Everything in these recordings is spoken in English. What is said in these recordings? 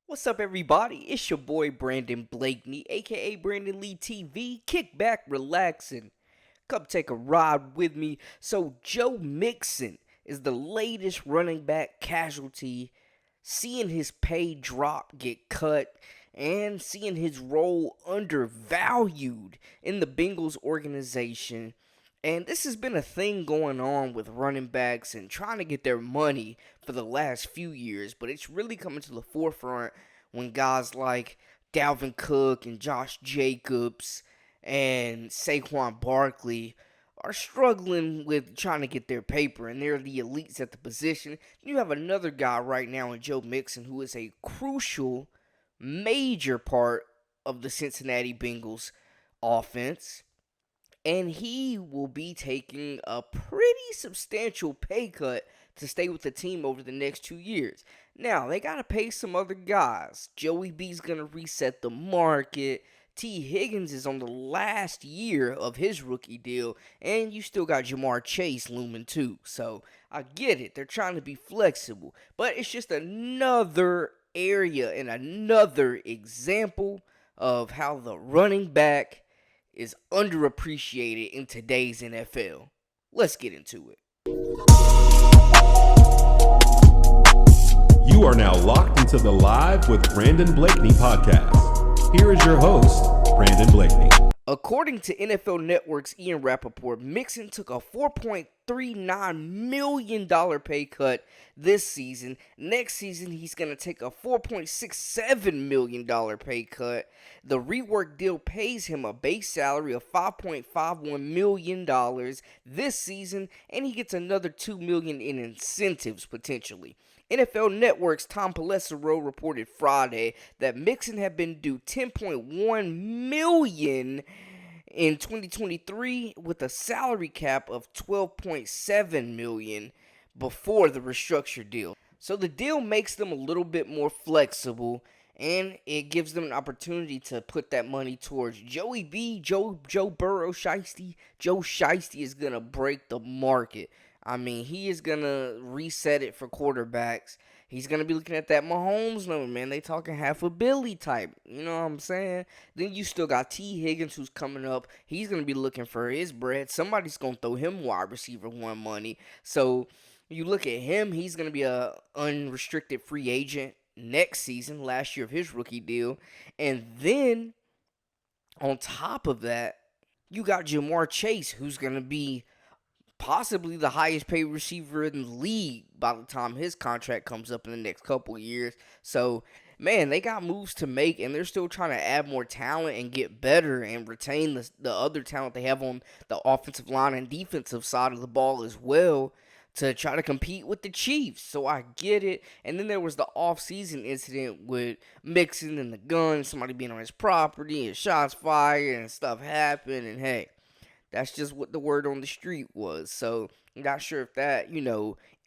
What's up, everybody? It's your boy Brandon Blakeney, aka Brandon Lee TV. Kick back, relax, and come take a ride with me. So, Joe Mixon is the latest running back casualty. Seeing his pay drop, get cut, and seeing his role undervalued in the Bengals organization. And this has been a thing going on with running backs and trying to get their money for the last few years, but it's really coming to the forefront when guys like Dalvin Cook and Josh Jacobs and Saquon Barkley are struggling with trying to get their paper, and they're the elites at the position. You have another guy right now in Joe Mixon who is a crucial, major part of the Cincinnati Bengals offense, and he will be taking a pretty substantial pay cut to stay with the team over the next 2 years. Now, they got to pay some other guys. Joey B's going to reset the market. T. Higgins is on the last year of his rookie deal, and you still got Jamar Chase looming too. So, I get it. They're trying to be flexible, but it's just another area and another example of how the running back is underappreciated in today's NFL. Let's get into it. You are now locked into the Live with Brandon Blakeney podcast. Here is your host, Brandon Blakeney. According to NFL Network's Ian Rappaport, Mixon took a $4.39 million pay cut this season. Next season, he's going to take a $4.67 million pay cut. The rework deal pays him a base salary of $5.51 million this season, and he gets another $2 million in incentives potentially. NFL Network's Tom Pelissero reported Friday that Mixon had been due $10.1 million in 2023 with a salary cap of $12.7 million before the restructure deal. So the deal makes them a little bit more flexible, and it gives them an opportunity to put that money towards Joey B, Joe Burrow, Shiesty. Joe Shiesty is going to break the market. I mean, he is going to reset it for quarterbacks. He's going to be looking at that Mahomes number, man. They talking half a Billy type. You know what I'm saying? Then you still got T. Higgins who's coming up. He's going to be looking for his bread. Somebody's going to throw him wide receiver one money. So you look at him, he's going to be a unrestricted free agent next season, last year of his rookie deal. And then on top of that, you got Jamar Chase, who's going to be possibly the highest paid receiver in the league by the time his contract comes up in the next couple of years. So, man, they got moves to make, and they're still trying to add more talent and get better and retain the other talent they have on the offensive line and defensive side of the ball as well to try to compete with the Chiefs. So I get it. And then there was the off-season incident with Mixon and the gun, somebody being on his property, and shots fired and stuff happened, and hey, that's just what the word on the street was. So, I'm not sure if that,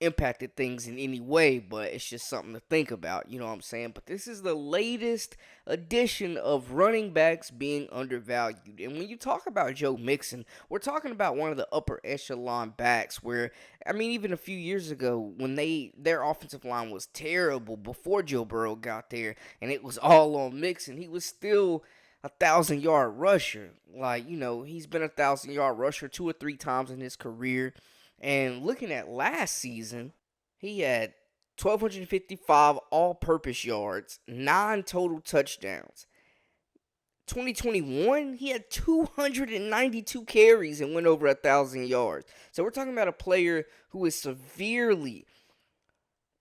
impacted things in any way, but it's just something to think about, you know what I'm saying? But this is the latest edition of running backs being undervalued. And when you talk about Joe Mixon, we're talking about one of the upper echelon backs where, even a few years ago when their offensive line was terrible before Joe Burrow got there and it was all on Mixon, he was still 1,000-yard rusher. He's been 1,000-yard rusher 2 or 3 times in his career. And looking at last season, he had 1,255 all-purpose yards, 9 total touchdowns. 2021, he had 292 carries and went over 1,000 yards. So we're talking about a player who is severely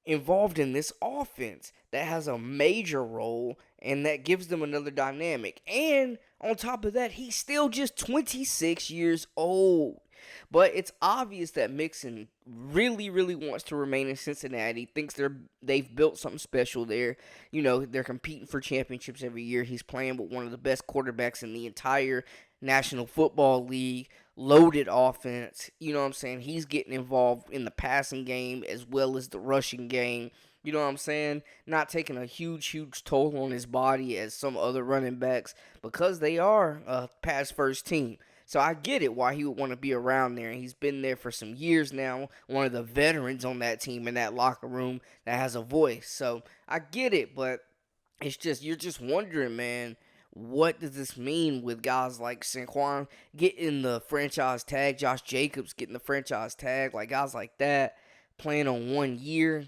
involved in this offense that has a major role and that gives them another dynamic. And on top of that, he's still just 26 years old. But it's obvious that Mixon really, really wants to remain in Cincinnati, thinks they've built something special there. They're competing for championships every year. He's playing with one of the best quarterbacks in the entire National Football League, loaded offense. You know what I'm saying? He's getting involved in the passing game as well as the rushing game. You know what I'm saying? Not taking a huge toll on his body as some other running backs because they are a pass-first team. So I get it why he would want to be around there. He's been there for some years now, one of the veterans on that team in that locker room that has a voice. So I get it, but it's just, you're just wondering, man, what does this mean with guys like Saquon getting the franchise tag, Josh Jacobs getting the franchise tag, like guys like that playing on 1 year?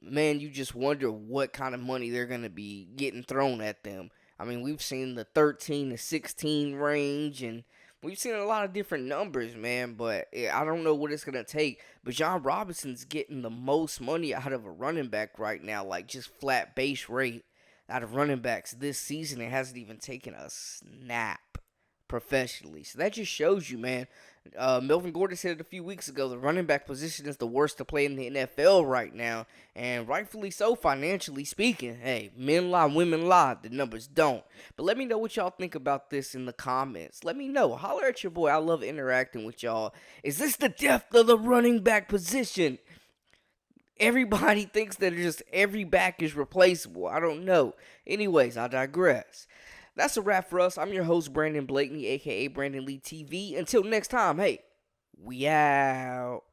Man, you just wonder what kind of money they're going to be getting thrown at them. I mean, we've seen the 13 to 16 range, and we've seen a lot of different numbers, man, but I don't know what it's going to take. But John Robinson's getting the most money out of a running back right now, like just flat base rate out of running backs this season. It hasn't even taken a snap professionally. So that just shows you, man. Melvin Gordon said it a few weeks ago. The running back position is the worst to play in the NFL right now, and rightfully so, financially speaking. Hey, men lie, women lie. The numbers don't. But let me know what y'all think about this in the comments. Let me know. Holler at your boy. I love interacting with y'all. Is this the depth of the running back position? Everybody thinks that just every back is replaceable. I don't know. Anyways, I digress. That's a wrap for us. I'm your host, Brandon Blakeney, aka Brandon Lee TV. Until next time, hey, we out.